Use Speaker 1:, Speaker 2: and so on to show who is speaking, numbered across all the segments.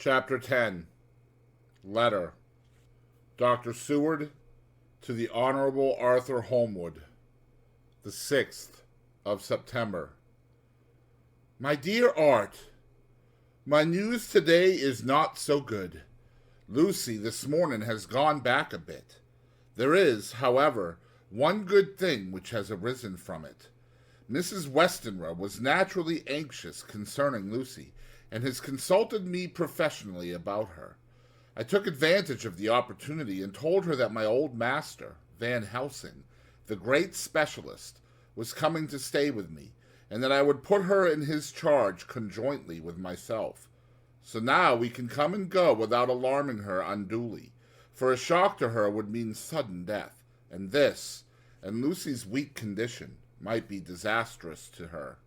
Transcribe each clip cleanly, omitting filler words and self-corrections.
Speaker 1: Chapter 10. Letter. Dr. Seward to the Honorable Arthur Holmwood. The 6th of September. My dear Art, my news today is not so good. Lucy this morning has gone back a bit. There is, however, one good thing which has arisen from it. Mrs. Westenra was naturally anxious concerning Lucy, and has consulted me professionally about her. I took advantage of the opportunity and told her that my old master, Van Helsing, the great specialist, was coming to stay with me, and that I would put her in his charge conjointly with myself. So now we can come and go without alarming her unduly, for a shock to her would mean sudden death, and this, and Lucy's weak condition, might be disastrous to her.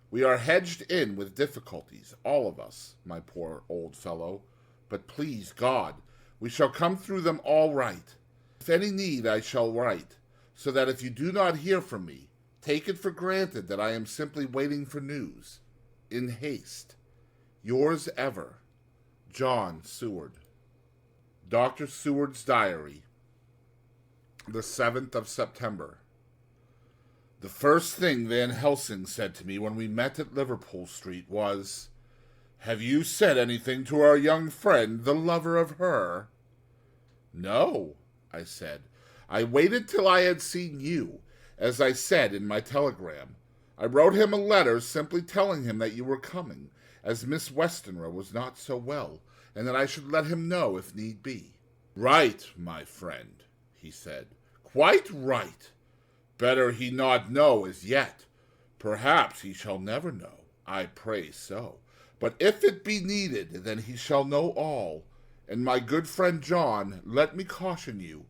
Speaker 1: We are hedged in with difficulties, all of us, my poor old fellow, but please God, we shall come through them all right. If any need, I shall write, so that if you do not hear from me, take it for granted that I am simply waiting for news. In haste. Yours ever, John Seward. Dr. Seward's Diary. The 7th of September. The first thing Van Helsing said to me when we met at Liverpool Street was, "Have you said anything to our young friend, the lover of her?" "No," I said. "I waited till I had seen you, as I said in my telegram. I wrote him a letter simply telling him that you were coming, as Miss Westenra was not so well, and that I should let him know if need be." "Right, my friend," he said. "Quite right. Better he not know as yet. Perhaps he shall never know. I pray so. But if it be needed, then he shall know all. And my good friend John, let me caution you.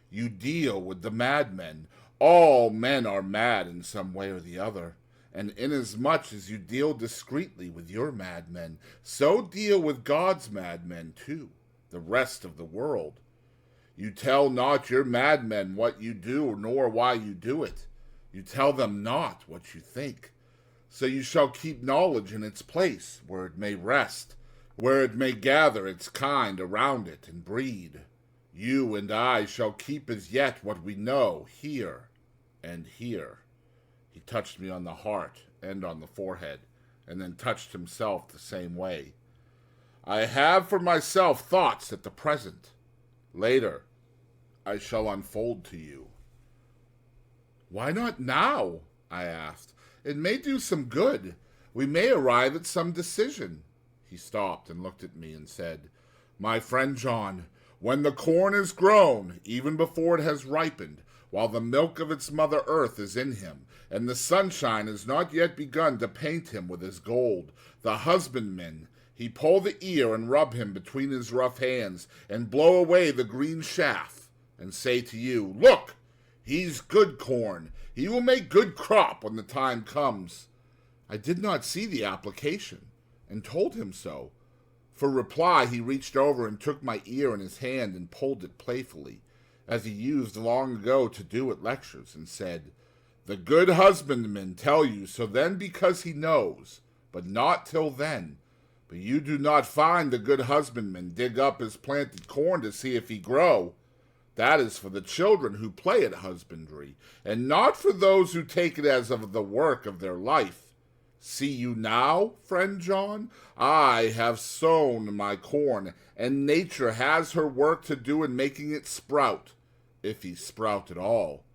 Speaker 1: You deal with the madmen. All men are mad in some way or the other. And inasmuch as you deal discreetly with your madmen, so deal with God's madmen too, the rest of the world. You tell not your madmen what you do, nor why you do it. You tell them not what you think. So you shall keep knowledge in its place, where it may rest, where it may gather its kind around it and breed. You and I shall keep as yet what we know here and here." He touched me on the heart and on the forehead, and then touched himself the same way. "I have for myself thoughts at the present. Later, I shall unfold to you." "Why not now?" I asked. "It may do some good. We may arrive at some decision." He stopped and looked at me and said, "My friend John, when the corn is grown, even before it has ripened, while the milk of its mother earth is in him, and the sunshine has not yet begun to paint him with his gold, the husbandman, he pull the ear and rub him between his rough hands, and blow away the green chaff, and say to you, 'Look, he's good corn. He will make good crop when the time comes.' I did not see the application, and told him so. For reply, he reached over and took my ear in his hand and pulled it playfully, as he used long ago to do at lectures, and said, 'The good husbandman tell you so then because he knows, but not till then. But you do not find the good husbandman dig up his planted corn to see if he grow. That is for the children who play at husbandry, and not for those who take it as of the work of their life. See you now, friend John? I have sown my corn, and nature has her work to do in making it sprout, if he sprout at all.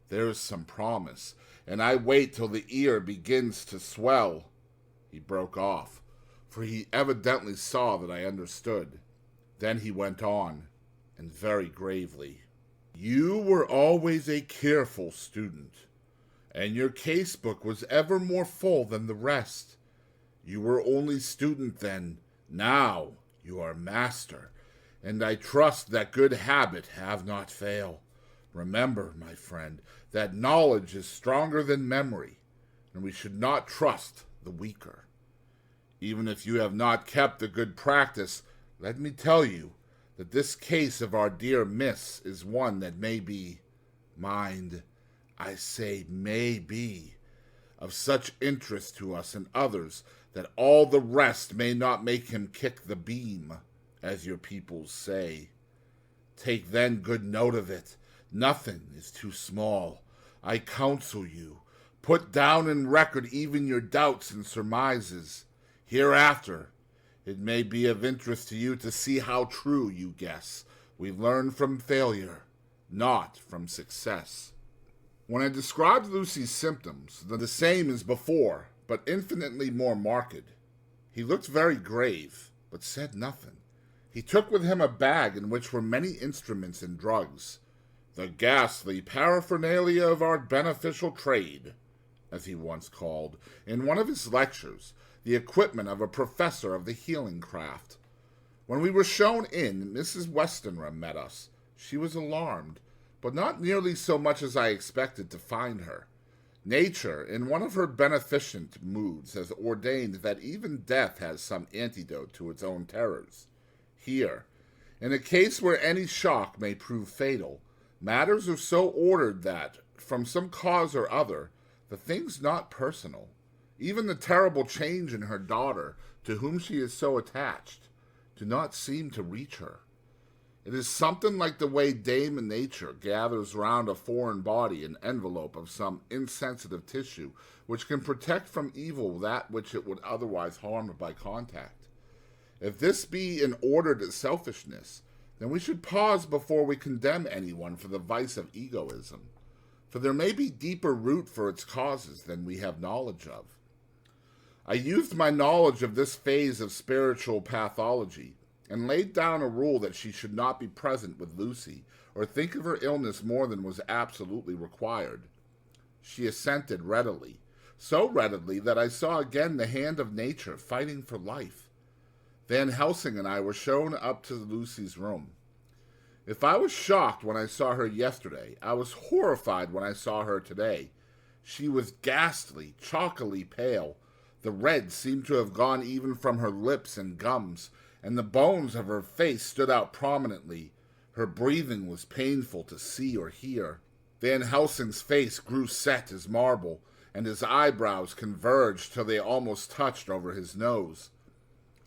Speaker 1: There is some promise, and I wait till the ear begins to swell." He broke off, for he evidently saw that I understood. Then he went on, and very gravely, "You were always a careful student, and your case book was ever more full than the rest. You were only student then, now you are master, and I trust that good habit have not fail. Remember, my friend, that knowledge is stronger than memory, and we should not trust the weaker. Even if you have not kept the good practice, let me tell you that this case of our dear Miss is one that may be, mind, I say may be, of such interest to us and others that all the rest may not make him kick the beam, as your peoples say. Take then good note of it. Nothing is too small. I counsel you, put down in record even your doubts and surmises. Hereafter, it may be of interest to you to see how true you guess. We learn from failure, not from success. When I described Lucy's symptoms, the same as before, but infinitely more marked, he looked very grave, but said nothing. He took with him a bag in which were many instruments and drugs, the ghastly paraphernalia of our beneficial trade, as he once called, in one of his lectures, the equipment of a professor of the healing craft. When we were shown in, Mrs. Westenra met us. She was alarmed, but not nearly so much as I expected to find her. Nature, in one of her beneficent moods, has ordained that even death has some antidote to its own terrors. Here, in a case where any shock may prove fatal, matters are so ordered that, from some cause or other, the thing's not personal. Even the terrible change in her daughter, to whom she is so attached, do not seem to reach her. It is something like the way Dame Nature gathers round a foreign body an envelope of some insensitive tissue which can protect from evil that which it would otherwise harm by contact. If this be an ordered selfishness, then we should pause before we condemn anyone for the vice of egoism, for there may be deeper root for its causes than we have knowledge of. I used my knowledge of this phase of spiritual pathology and laid down a rule that she should not be present with Lucy or think of her illness more than was absolutely required. She assented readily, so readily that I saw again the hand of nature fighting for life. Van Helsing and I were shown up to Lucy's room. If I was shocked when I saw her yesterday, I was horrified when I saw her today. She was ghastly, chalkily pale. The red seemed to have gone even from her lips and gums, and the bones of her face stood out prominently. Her breathing was painful to see or hear. Van Helsing's face grew set as marble, and his eyebrows converged till they almost touched over his nose.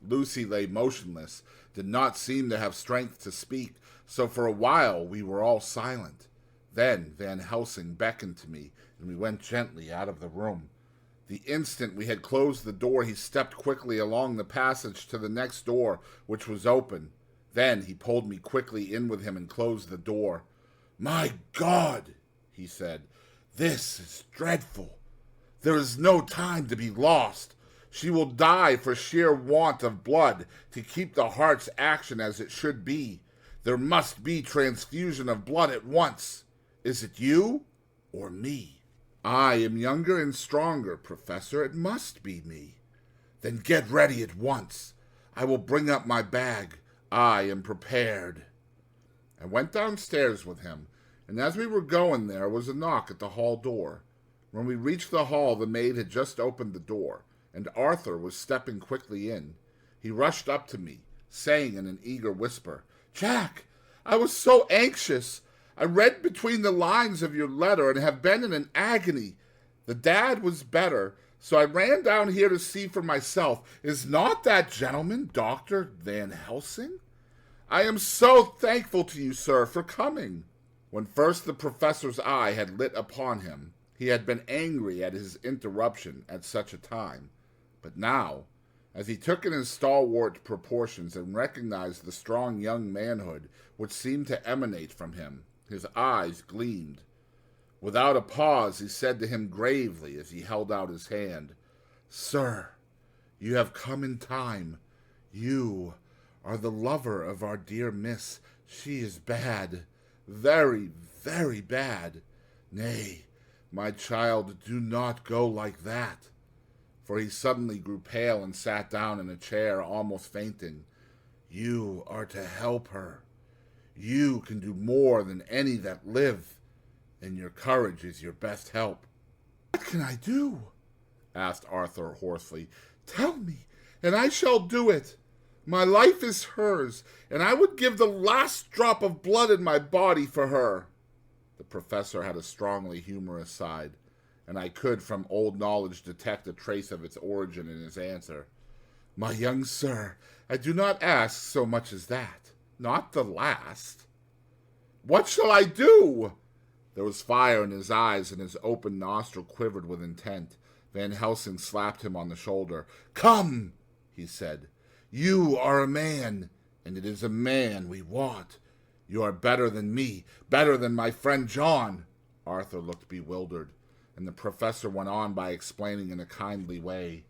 Speaker 1: Lucy lay motionless, did not seem to have strength to speak, so for a while we were all silent. Then Van Helsing beckoned to me, and we went gently out of the room. The instant we had closed the door, he stepped quickly along the passage to the next door, which was open. Then he pulled me quickly in with him and closed the door. "My God," he said, "this is dreadful. There is no time to be lost. She will die for sheer want of blood to keep the heart's action as it should be. There must be transfusion of blood at once. Is it you or me?" "I am younger and stronger, Professor. It must be me." "Then get ready at once. I will bring up my bag. I am prepared." I went downstairs with him, and as we were going there was a knock at the hall door. When we reached the hall, the maid had just opened the door, and Arthur was stepping quickly in. He rushed up to me, saying in an eager whisper, "Jack, I was so anxious. I read between the lines of your letter and have been in an agony. The dad was better, so I ran down here to see for myself. Is not that gentleman Dr. Van Helsing? I am so thankful to you, sir, for coming." When first the professor's eye had lit upon him, he had been angry at his interruption at such a time. But now, as he took in his stalwart proportions and recognized the strong young manhood which seemed to emanate from him, his eyes gleamed. Without a pause, he said to him gravely as he held out his hand, "Sir, you have come in time. You are the lover of our dear miss. She is bad, very, very bad. Nay, my child, do not go like that." For he suddenly grew pale and sat down in a chair, almost fainting. "You are to help her. You can do more than any that live, and your courage is your best help." "What can I do?" asked Arthur hoarsely. "Tell me, and I shall do it. My life is hers, and I would give the last drop of blood in my body for her." The professor had a strongly humorous side. and I could from old knowledge detect a trace of its origin in his answer. "My young sir, I do not ask so much as that. Not the last." "What shall I do?" There was fire in his eyes, and his open nostril quivered with intent. Van Helsing slapped him on the shoulder. "Come," he said. "You are a man, and it is a man we want. You are better than me, better than my friend John." Arthur looked bewildered, and the professor went on by explaining in a kindly way.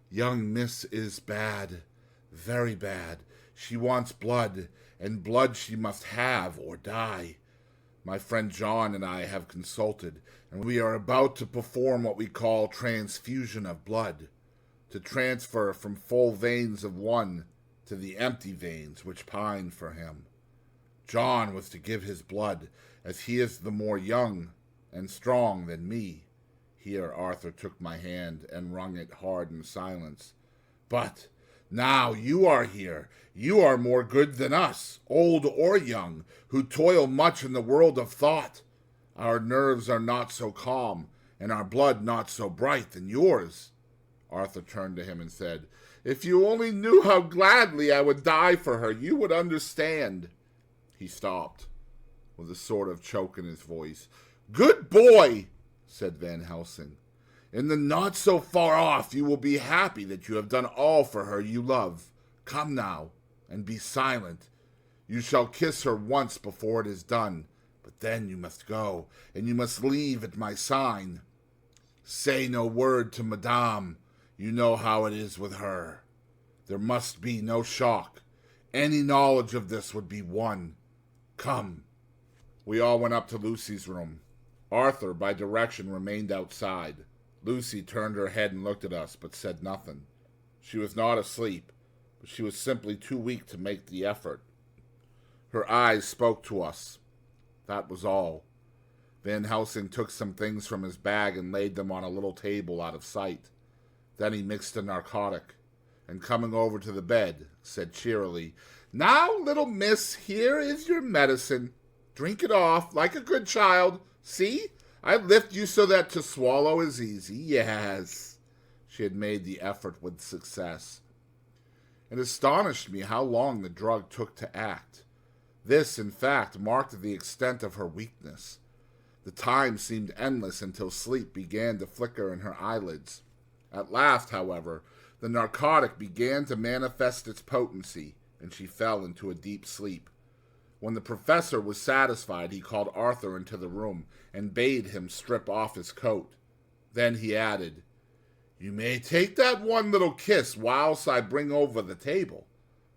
Speaker 1: "Young Miss is bad, very bad. She wants blood, and blood she must have or die. My friend John and I have consulted, and we are about to perform what we call transfusion of blood, to transfer from full veins of one to the empty veins which pine for him. John was to give his blood, as he is the more young and strong than me." Here Arthur took my hand and wrung it hard in silence. "But now you are here. You are more good than us, old or young, who toil much in the world of thought. Our nerves are not so calm, and our blood not so bright than yours." Arthur turned to him and said, "If you only knew how gladly I would die for her, you would understand." He stopped, with a sort of choke in his voice. "Good boy," said Van Helsing. "In the not so far off you will be happy that you have done all for her you love. Come now, and be silent. You shall kiss her once before it is done, but then you must go, and you must leave at my sign. Say no word to Madame. You know how it is with her. There must be no shock. Any knowledge of this would be won. Come." We all went up to Lucy's room. Arthur, by direction, remained outside. Lucy turned her head and looked at us, but said nothing. She was not asleep, but she was simply too weak to make the effort. Her eyes spoke to us. That was all. Van Helsing took some things from his bag and laid them on a little table out of sight. Then he mixed a narcotic, and coming over to the bed, said cheerily, "Now, little miss, here is your medicine. Drink it off, like a good child. See, I lift you so that to swallow is easy. Yes." She had made the effort with success. It astonished me how long the drug took to act. This, in fact, marked the extent of her weakness. The time seemed endless until sleep began to flicker in her eyelids. At last, however, the narcotic began to manifest its potency, and she fell into a deep sleep. When the professor was satisfied, he called Arthur into the room and bade him strip off his coat. Then he added, "You may take that one little kiss whilst I bring over the table.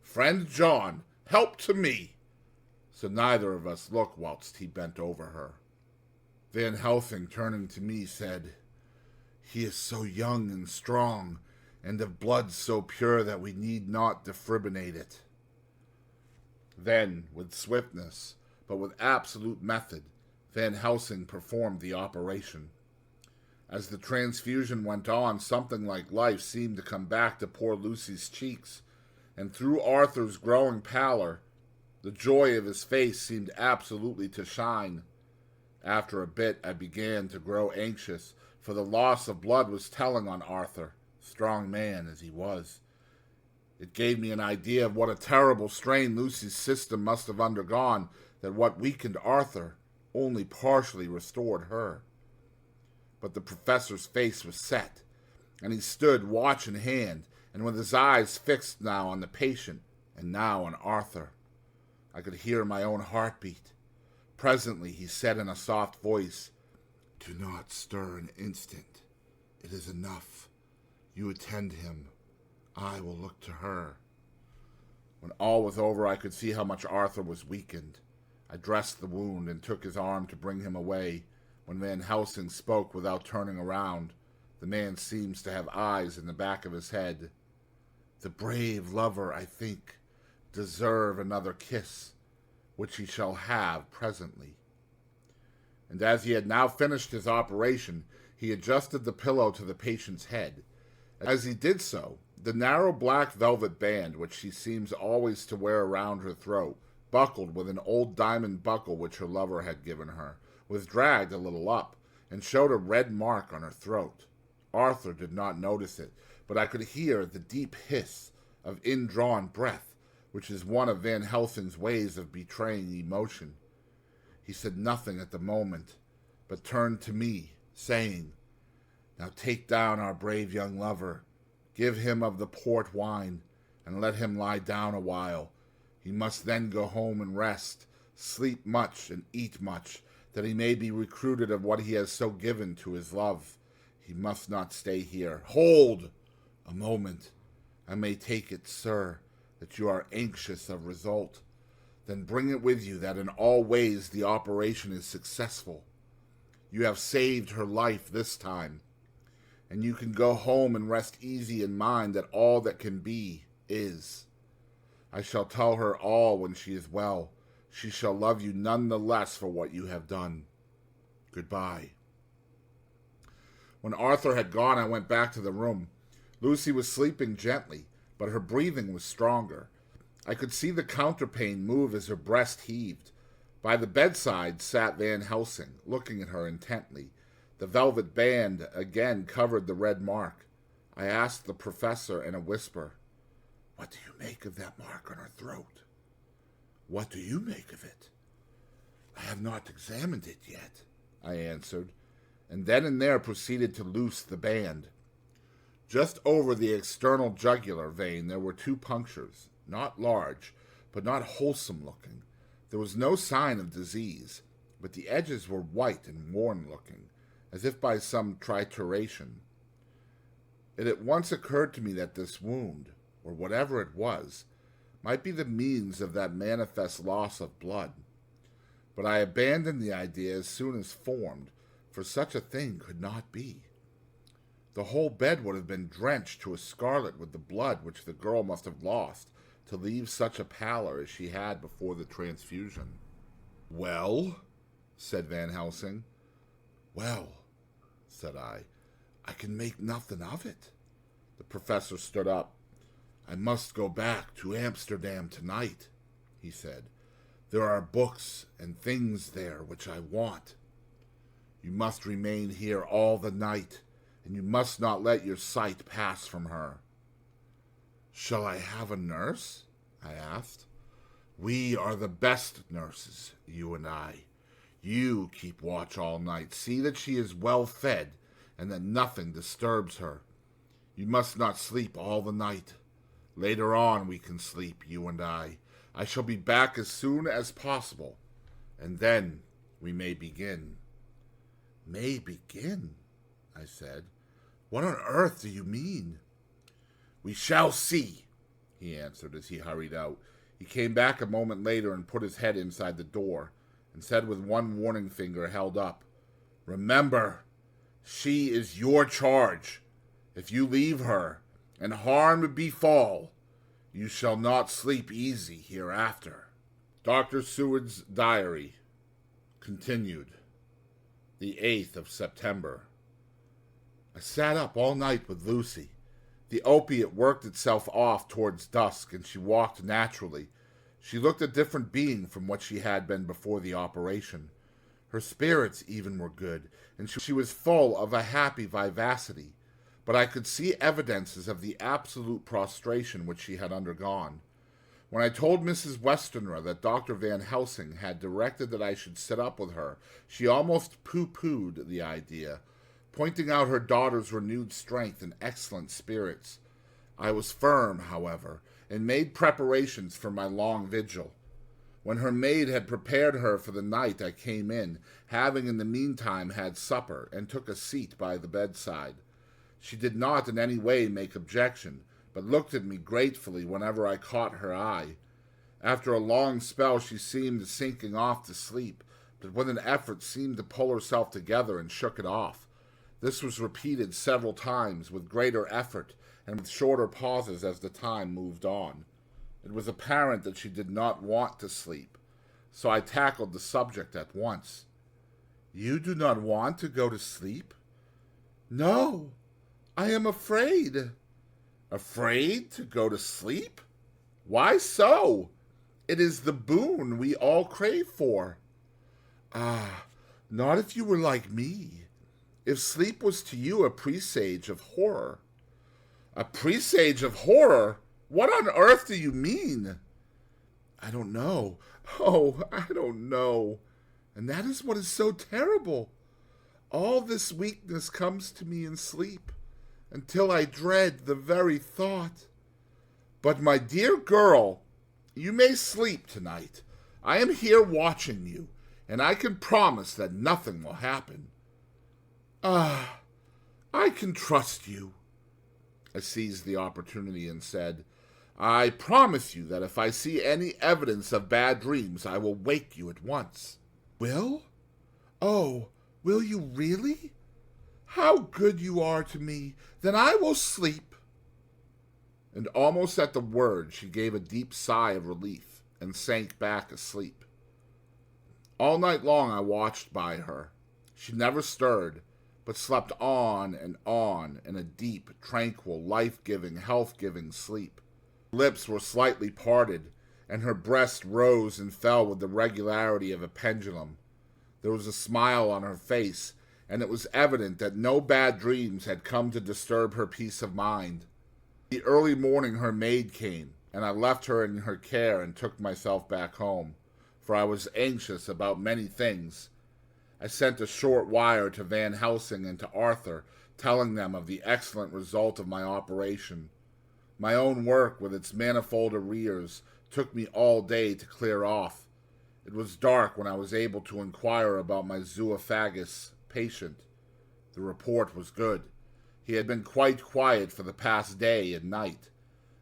Speaker 1: Friend John, help to me." So neither of us looked whilst he bent over her. Van Helsing, turning to me, said, "He is so young and strong, and of blood so pure that we need not defibrillate it." Then, with swiftness, but with absolute method, Van Helsing performed the operation. As the transfusion went on, something like life seemed to come back to poor Lucy's cheeks, and through Arthur's growing pallor, the joy of his face seemed absolutely to shine. After a bit, I began to grow anxious, for the loss of blood was telling on Arthur, strong man as he was. It gave me an idea of what a terrible strain Lucy's system must have undergone, that what weakened Arthur only partially restored her. But the professor's face was set, and he stood watch in hand, and with his eyes fixed now on the patient and now on Arthur. I could hear my own heartbeat. Presently he said in a soft voice, "Do not stir an instant. It is enough. You attend him. I will look to her." When all was over, I could see how much Arthur was weakened. I dressed the wound and took his arm to bring him away, when Van Helsing spoke without turning around. The man seems to have eyes in the back of his head. "The brave lover, I think, deserve another kiss, which he shall have presently." And as he had now finished his operation, he adjusted the pillow to the patient's head. As he did so, the narrow black velvet band, which she seems always to wear around her throat, buckled with an old diamond buckle which her lover had given her, was dragged a little up, and showed a red mark on her throat. Arthur did not notice it, but I could hear the deep hiss of indrawn breath, which is one of Van Helsing's ways of betraying emotion. He said nothing at the moment, but turned to me, saying, "Now take down our brave young lover, give him of the port wine, and let him lie down a while. He must then go home and rest, sleep much and eat much, that he may be recruited of what he has so given to his love. He must not stay here. Hold a moment. I may take it, sir, that you are anxious of result. Then bring it with you that in all ways the operation is successful. You have saved her life this time, and you can go home and rest easy in mind that all that can be is. I shall tell her all when she is well. She shall love you none the less for what you have done. Goodbye." When Arthur had gone, I went back to the room. Lucy was sleeping gently, but her breathing was stronger. I could see the counterpane move as her breast heaved. By the bedside sat Van Helsing, looking at her intently. The velvet band again covered the red mark. I asked the professor in a whisper, "What do you make of that mark on her throat?" "What do you make of it?" "I have not examined it yet," I answered, and then and there proceeded to loose the band. Just over the external jugular vein there were 2 punctures, not large, but not wholesome looking. There was no sign of disease, but the edges were white and worn looking, as if by some trituration. It at once occurred to me that this wound, or whatever it was, might be the means of that manifest loss of blood. But I abandoned the idea as soon as formed, for such a thing could not be. The whole bed would have been drenched to a scarlet with the blood which the girl must have lost to leave such a pallor as she had before the transfusion. "Well?" said Van Helsing. "Well," said I can make nothing of it." The professor stood up. "I must go back to Amsterdam tonight," he said. "There are books and things there which I want. You must remain here all the night, and you must not let your sight pass from her." "Shall I have a nurse?" I asked. "We are the best nurses, you and I. You keep watch all night. See that she is well fed, and that nothing disturbs her. You must not sleep all the night. Later on we can sleep, you and I. I shall be back as soon as possible, and then we may begin." "May begin?" I said. "What on earth do you mean?" "We shall see," he answered as he hurried out. He came back a moment later and put his head inside the door, and said with one warning finger held up, "Remember, she is your charge. If you leave her, and harm befall, you shall not sleep easy hereafter." Dr. Seward's Diary continued. The 8th of September. I sat up all night with Lucy. The opiate worked itself off towards dusk, and she walked naturally. She looked a different being from what she had been before the operation. Her spirits even were good, and she was full of a happy vivacity, but I could see evidences of the absolute prostration which she had undergone. When I told Mrs. Westenra that Dr. Van Helsing had directed that I should sit up with her, she almost pooh-poohed the idea, pointing out her daughter's renewed strength and excellent spirits. I was firm, however, and made preparations for my long vigil. When her maid had prepared her for the night, I came in, having in the meantime had supper, and took a seat by the bedside. She did not in any way make objection, but looked at me gratefully whenever I caught her eye. After a long spell she seemed sinking off to sleep, but with an effort seemed to pull herself together and shook it off. This was repeated several times with greater effort and with shorter pauses as the time moved on. It was apparent that she did not want to sleep, so I tackled the subject at once. "You do not want to go to sleep?" "No, I am afraid." "Afraid to go to sleep? Why so? It is the boon we all crave for." "Ah, not if you were like me. If sleep was to you a presage of horror. A presage of horror? What on earth do you mean? I don't know. Oh, I don't know. And that is what is so terrible. All this weakness comes to me in sleep, until I dread the very thought. But my dear girl, you may sleep tonight. I am here watching you, and I can promise that nothing will happen. Ah, I can trust you. I seized the opportunity and said, I promise you that if I see any evidence of bad dreams, I will wake you at once. Will? Oh, will you really? How good you are to me. Then I will sleep. And almost at the word, she gave a deep sigh of relief and sank back asleep. All night long I watched by her. She never stirred, but slept on in a deep, tranquil, life-giving, health-giving sleep. Her lips were slightly parted, and her breast rose and fell with the regularity of a pendulum. There was a smile on her face, and it was evident that no bad dreams had come to disturb her peace of mind. The early morning her maid came, and I left her in her care and took myself back home, for I was anxious about many things. I sent a short wire to Van Helsing and to Arthur, telling them of the excellent result of my operation. My own work, with its manifold arrears, took me all day to clear off. It was dark when I was able to inquire about my zoophagous patient. The report was good. He had been quite quiet for the past day and night.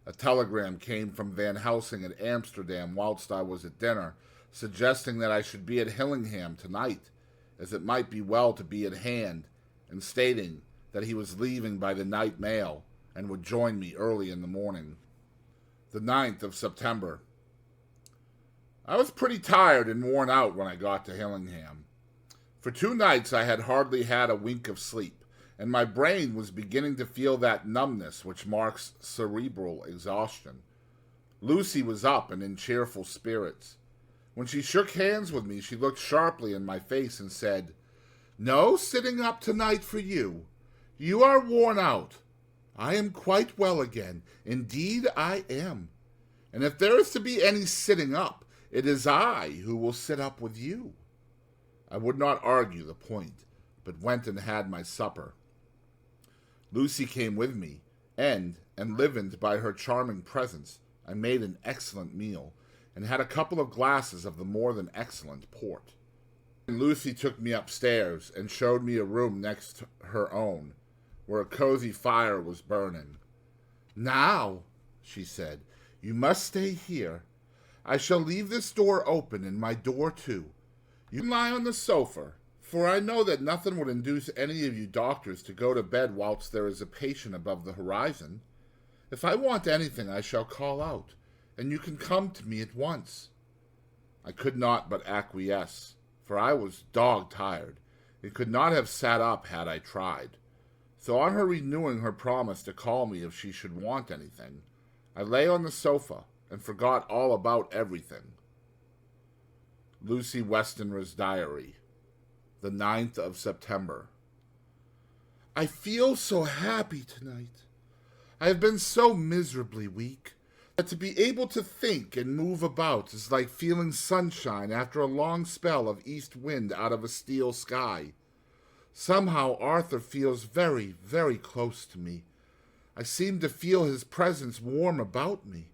Speaker 1: A telegram came from Van Helsing at Amsterdam whilst I was at dinner, suggesting that I should be at Hillingham tonight, as it might be well to be at hand, and stating that he was leaving by the night mail and would join me early in the morning. The 9th of September. I was pretty tired and worn out when I got to Hillingham. For 2 nights I had hardly had a wink of sleep, and my brain was beginning to feel that numbness which marks cerebral exhaustion. Lucy was up and in cheerful spirits. When she shook hands with me, she looked sharply in my face and said, No sitting up tonight for you. You are worn out. I am quite well again. Indeed, I am. And if there is to be any sitting up, it is I who will sit up with you. I would not argue the point, but went and had my supper. Lucy came with me, and enlivened by her charming presence, I made an excellent meal, and had a couple of glasses of the more than excellent port. And Lucy took me upstairs, and showed me a room next her own, where a cozy fire was burning. Now, she said, you must stay here. I shall leave this door open, and my door too. You can lie on the sofa, for I know that nothing would induce any of you doctors to go to bed whilst there is a patient above the horizon. If I want anything, I shall call out, and you can come to me at once. I could not but acquiesce, for I was dog-tired, and could not have sat up had I tried. So on her renewing her promise to call me if she should want anything, I lay on the sofa and forgot all about everything. Lucy Westenra's Diary, the 9th of September. I feel so happy tonight. I have been so miserably weak that to be able to think and move about is like feeling sunshine after a long spell of east wind out of a steel sky. Somehow Arthur feels very, very close to me. I seem to feel his presence warm about me.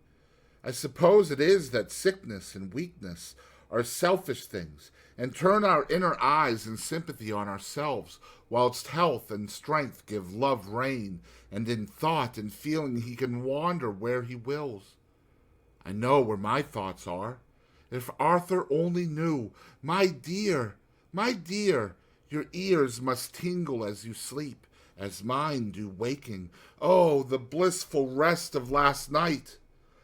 Speaker 1: I suppose it is that sickness and weakness are selfish things, and turn our inner eyes in sympathy on ourselves, whilst health and strength give love rein, and in thought and feeling he can wander where he wills. I know where my thoughts are. If Arthur only knew, my dear, your ears must tingle as you sleep, as mine do waking. Oh, the blissful rest of last night!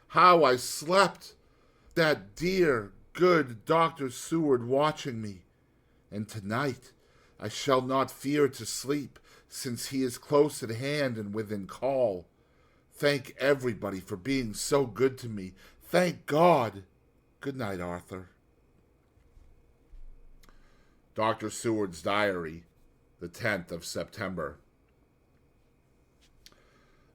Speaker 1: How I slept! That dear, good Dr. Seward watching me. And tonight I shall not fear to sleep, since he is close at hand and within call. Thank everybody for being so good to me. Thank God. Good night, Arthur. Dr. Seward's Diary, the 10th of September.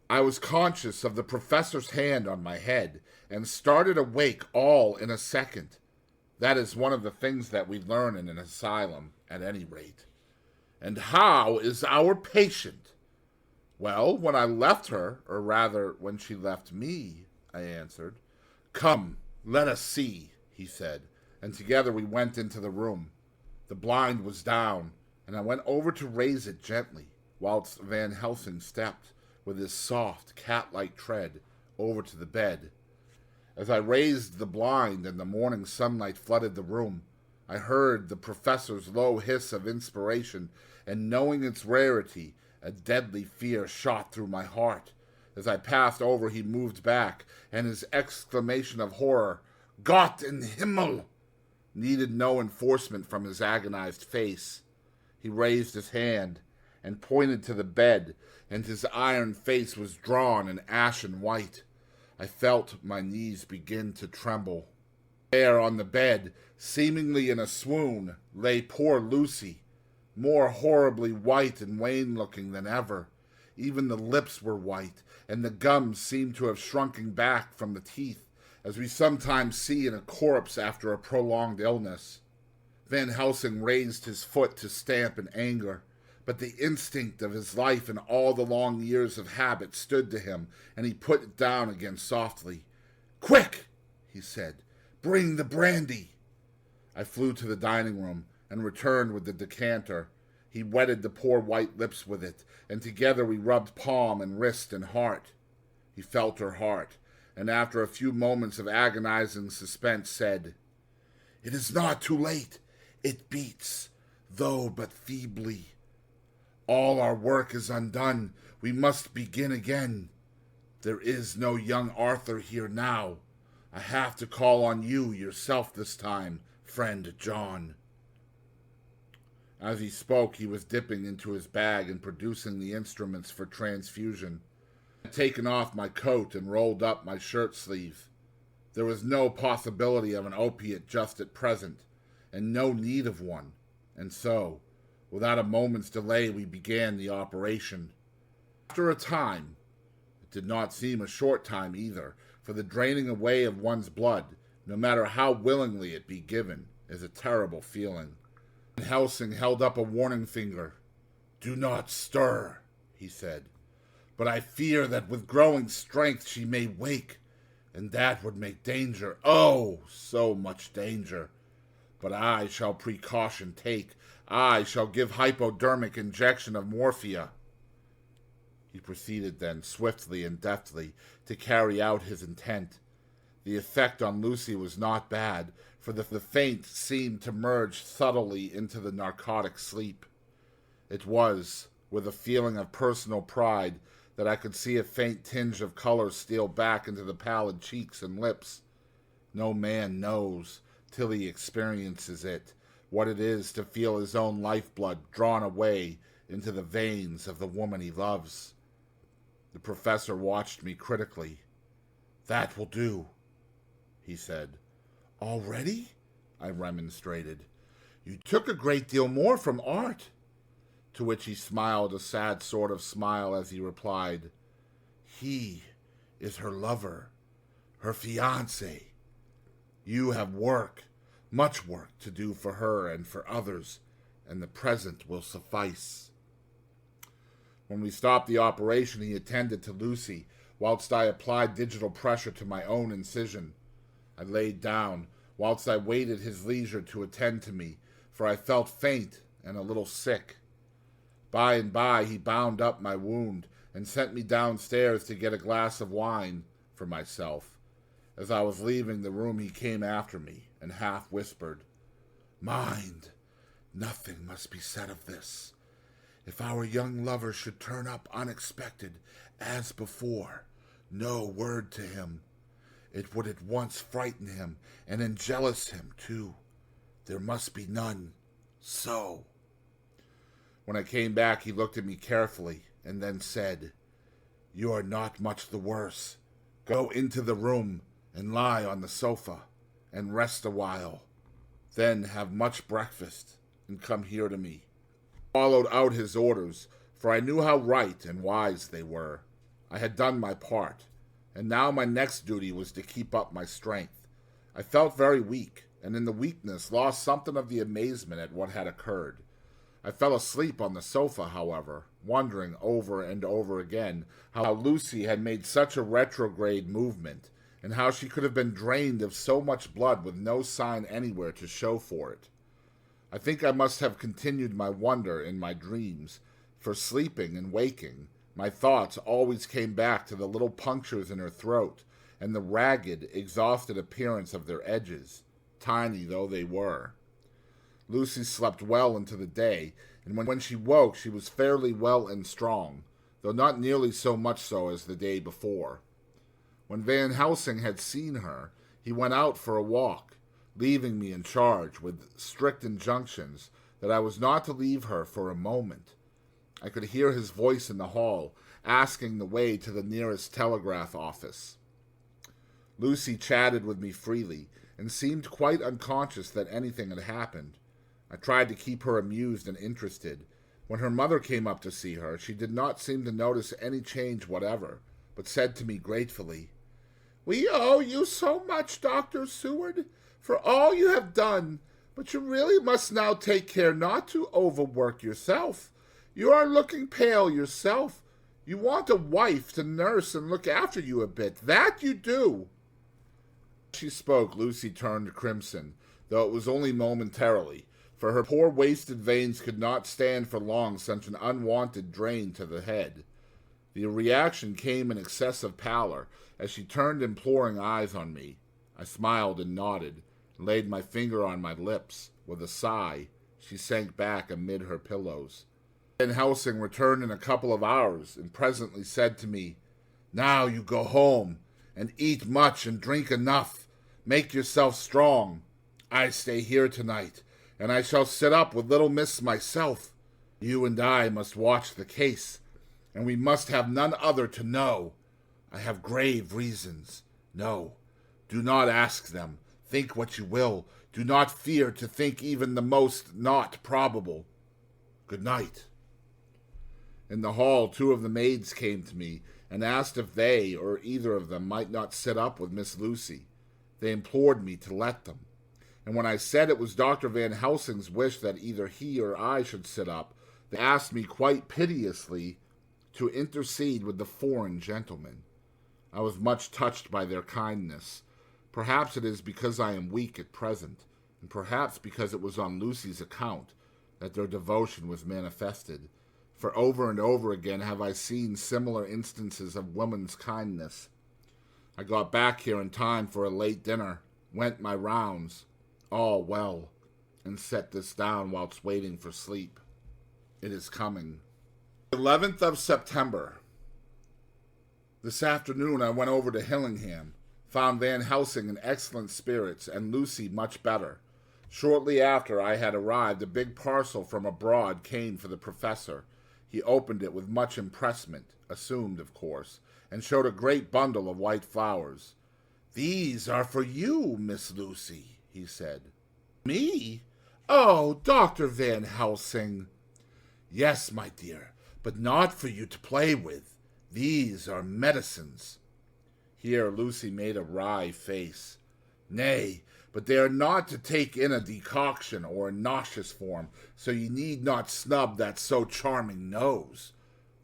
Speaker 1: I was conscious of the professor's hand on my head and started awake all in a second. That is one of the things that we learn in an asylum, at any rate. And how is our patient? Well, when I left her, or rather, when she left me, I answered. Come, let us see, he said, and together we went into the room. The blind was down, and I went over to raise it gently, whilst Van Helsing stepped, with his soft, cat-like tread, over to the bed. As I raised the blind and the morning sunlight flooded the room, I heard the professor's low hiss of inspiration, and knowing its rarity, a deadly fear shot through my heart. As I passed over, he moved back, and his exclamation of horror, Gott in Himmel, needed no enforcement from his agonized face. He raised his hand and pointed to the bed, and his iron face was drawn and ashen white. I felt my knees begin to tremble. There on the bed, seemingly in a swoon, lay poor Lucy, more horribly white and wan-looking than ever. Even the lips were white, and the gums seemed to have shrunken back from the teeth, as we sometimes see in a corpse after a prolonged illness. Van Helsing raised his foot to stamp in anger, but the instinct of his life and all the long years of habit stood to him, and he put it down again softly. Quick, he said, bring the brandy. I flew to the dining room and returned with the decanter. He wetted the poor white lips with it, and together we rubbed palm and wrist and heart. He felt her heart, and after a few moments of agonizing suspense said, It is not too late. It beats, though but feebly. All our work is undone. We must begin again. There is no young Arthur here now. I have to call on you yourself this time, friend John. As he spoke, he was dipping into his bag and producing the instruments for transfusion. I had taken off my coat and rolled up my shirt sleeve. There was no possibility of an opiate just at present, and no need of one, and so, without a moment's delay, we began the operation. After a time, it did not seem a short time either, for the draining away of one's blood, no matter how willingly it be given, is a terrible feeling. Van Helsing held up a warning finger. Do not stir, he said. But I fear that with growing strength she may wake, and that would make danger, oh, so much danger. But I shall precaution take. I shall give hypodermic injection of morphia. He proceeded then, swiftly and deftly, to carry out his intent. The effect on Lucy was not bad, for the faint seemed to merge subtly into the narcotic sleep. It was, with a feeling of personal pride, that I could see a faint tinge of color steal back into the pallid cheeks and lips. No man knows, till he experiences it, what it is to feel his own lifeblood drawn away into the veins of the woman he loves. The professor watched me critically. That will do, he said. Already? I remonstrated. You took a great deal more from Art. To which he smiled a sad sort of smile as he replied, He is her lover, her fiancé. You have work, much work to do for her and for others, and the present will suffice. When we stopped the operation, he attended to Lucy, whilst I applied digital pressure to my own incision. I laid down, whilst I waited his leisure to attend to me, for I felt faint and a little sick. By and by he bound up my wound and sent me downstairs to get a glass of wine for myself. As I was leaving the room he came after me and half whispered, Mind, nothing must be said of this. If our young lover should turn up unexpected, as before, no word to him. It would at once frighten him and enjealous him too. There must be none. So. When I came back, he looked at me carefully and then said, You are not much the worse. Go into the room and lie on the sofa and rest a while. Then have much breakfast and come here to me. Followed out his orders, for I knew how right and wise they were. I had done my part, and now my next duty was to keep up my strength. I felt very weak, and in the weakness lost something of the amazement at what had occurred. I fell asleep on the sofa, however, wondering over and over again how Lucy had made such a retrograde movement, and how she could have been drained of so much blood with no sign anywhere to show for it. I think I must have continued my wonder in my dreams, for sleeping and waking, my thoughts always came back to the little punctures in her throat, and the ragged, exhausted appearance of their edges, tiny though they were. Lucy slept well into the day, and when she woke she was fairly well and strong, though not nearly so much so as the day before. When Van Helsing had seen her, he went out for a walk, leaving me in charge with strict injunctions that I was not to leave her for a moment. I could hear his voice in the hall, asking the way to the nearest telegraph office. Lucy chatted with me freely, and seemed quite unconscious that anything had happened. I tried to keep her amused and interested. When her mother came up to see her, she did not seem to notice any change whatever, but said to me gratefully, "We owe you so much, Dr. Seward, for all you have done, but you really must now take care not to overwork yourself. You are looking pale yourself. You want a wife to nurse and look after you a bit. That you do." As she spoke, Lucy turned crimson, though it was only momentarily, for her poor wasted veins could not stand for long such an unwanted drain to the head. The reaction came in excessive pallor as she turned imploring eyes on me. I smiled and nodded, and laid my finger on my lips. With a sigh, she sank back amid her pillows. Van Helsing returned in a couple of hours, and presently said to me, "Now you go home, and eat much and drink enough. Make yourself strong. I stay here tonight, and I shall sit up with little miss myself. You and I must watch the case, and we must have none other to know. I have grave reasons. No, do not ask them. Think what you will. Do not fear to think even the most not probable. Good night." In the hall, 2 of the maids came to me and asked if they or either of them might not sit up with Miss Lucy. They implored me to let them, and when I said it was Dr. Van Helsing's wish that either he or I should sit up, they asked me quite piteously to intercede with the foreign gentleman. I was much touched by their kindness. Perhaps it is because I am weak at present, and perhaps because it was on Lucy's account that their devotion was manifested, for over and over again have I seen similar instances of woman's kindness. I got back here in time for a late dinner, went my rounds, all well, and set this down whilst waiting for sleep. It is coming. 11th of September. This afternoon I went over to Hillingham, found Van Helsing in excellent spirits, and Lucy much better. Shortly after I had arrived, a big parcel from abroad came for the professor. He opened it with much impressment, assumed, of course, and showed a great bundle of white flowers. "These are for you, Miss Lucy," he said. "Me? Oh, Dr. Van Helsing." "Yes, my dear, but not for you to play with. These are medicines." Here Lucy made a wry face. "Nay, but they are not to take in a decoction or a nauseous form, so ye need not snub that so charming nose,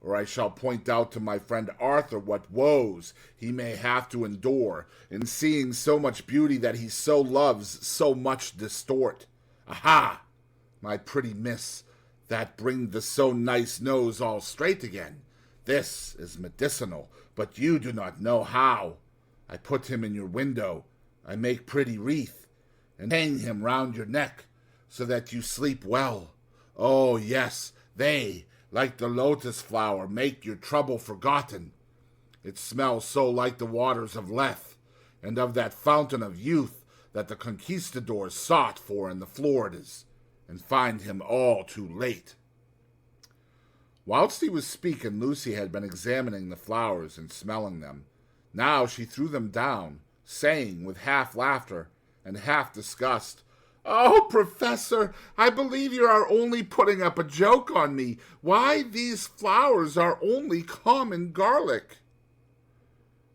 Speaker 1: or I shall point out to my friend Arthur what woes he may have to endure in seeing so much beauty that he so loves so much distort. Aha! My pretty miss, that bring the so nice nose all straight again. This is medicinal, but you do not know how. I put him in your window, I make pretty wreath, and hang him round your neck, so that you sleep well. Oh, yes, they, like the lotus flower, make your trouble forgotten. It smells so like the waters of Lethe, and of that fountain of youth that the conquistadors sought for in the Floridas, and find him all too late." Whilst he was speaking, Lucy had been examining the flowers and smelling them. Now she threw them down, saying with half laughter and half disgust, Oh, Professor, I believe you are only putting up a joke on me. Why, these flowers are only common garlic.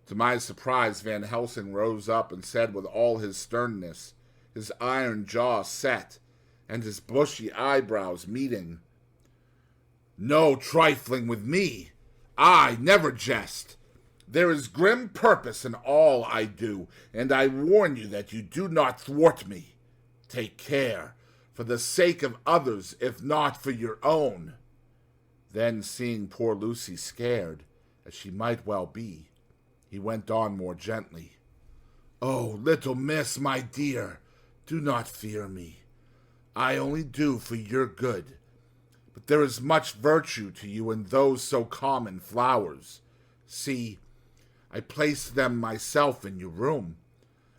Speaker 1: To my surprise, Van Helsing rose up and said with all his sternness, his iron jaw set, and his bushy eyebrows meeting, "No trifling with me. I never jest. There is grim purpose in all I do, and I warn you that you do not thwart me. Take care, for the sake of others, if not for your own." Then, seeing poor Lucy scared, as she might well be, he went on more gently. "Oh, little miss, my dear, do not fear me. I only do for your good. But there is much virtue to you in those so common flowers. See, I place them myself in your room.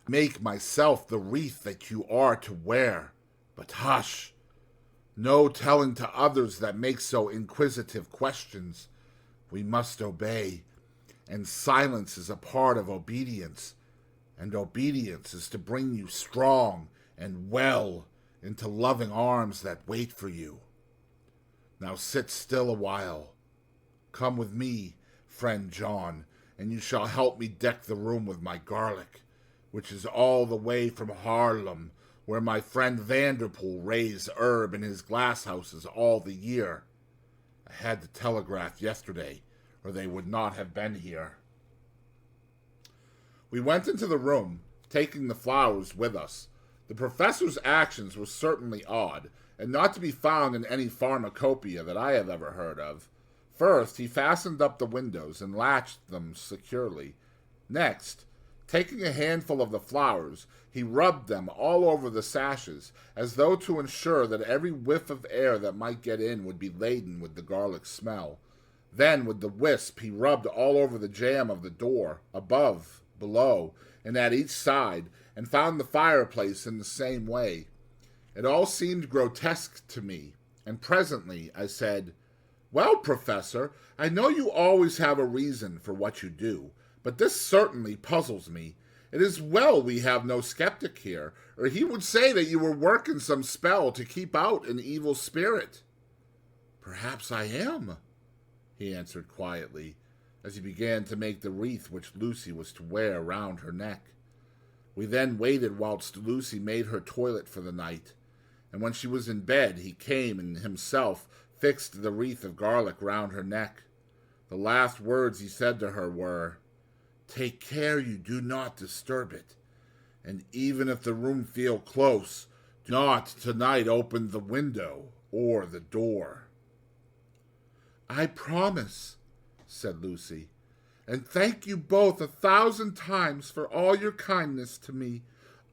Speaker 1: Make myself the wreath that you are to wear. But hush! No telling to others that make so inquisitive questions. We must obey, and silence is a part of obedience, and obedience is to bring you strong and well into loving arms that wait for you. Now sit still a while. Come with me, friend John, and you shall help me deck the room with my garlic, which is all the way from Haarlem, where my friend Vanderpool raised herb in his glass houses all the year. I had to telegraph yesterday, or they would not have been here. We went into the room, taking the flowers with us. The professor's actions were certainly odd, and not to be found in any pharmacopoeia that I have ever heard of. First, he fastened up the windows and latched them securely. Next, taking a handful of the flowers, he rubbed them all over the sashes, as though to ensure that every whiff of air that might get in would be laden with the garlic smell. Then, with the wisp, he rubbed all over the jamb of the door, above, below, and at each side, and found the fireplace in the same way. It all seemed grotesque to me, and presently I said, "Well, Professor, I know you always have a reason for what you do, but this certainly puzzles me. It is well we have no skeptic here, or he would say that you were working some spell to keep out an evil spirit." "Perhaps I am," he answered quietly, as he began to make the wreath which Lucy was to wear round her neck. We then waited whilst Lucy made her toilet for the night, and when she was in bed he came and himself fixed the wreath of garlic round her neck. The last words he said to her were, "Take care you do not disturb it, and even if the room feel close, do not tonight open the window or the door." "I promise," said Lucy, "and thank you both 1,000 times for all your kindness to me.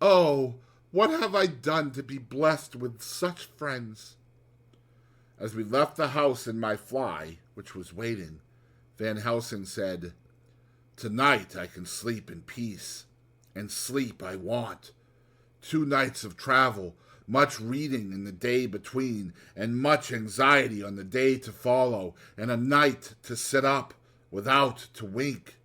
Speaker 1: Oh, what have I done to be blessed with such friends?" As we left the house in my fly, which was waiting, Van Helsing said, "Tonight I can sleep in peace, and sleep I want. 2 nights of travel, much reading in the day between, and much anxiety on the day to follow, and a night to sit up without to wink.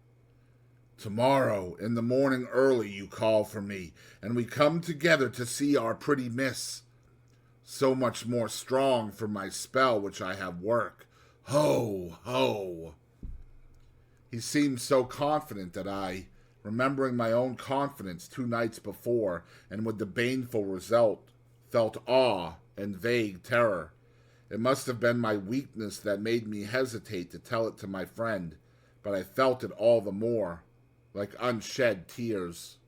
Speaker 1: Tomorrow in the morning early you call for me, and we come together to see our pretty miss. So much more strong for my spell which I have work. Ho, ho." He seemed so confident that I, remembering my own confidence 2 nights before, and with the baneful result, felt awe and vague terror. It must have been my weakness that made me hesitate to tell it to my friend, but I felt it all the more, like unshed tears.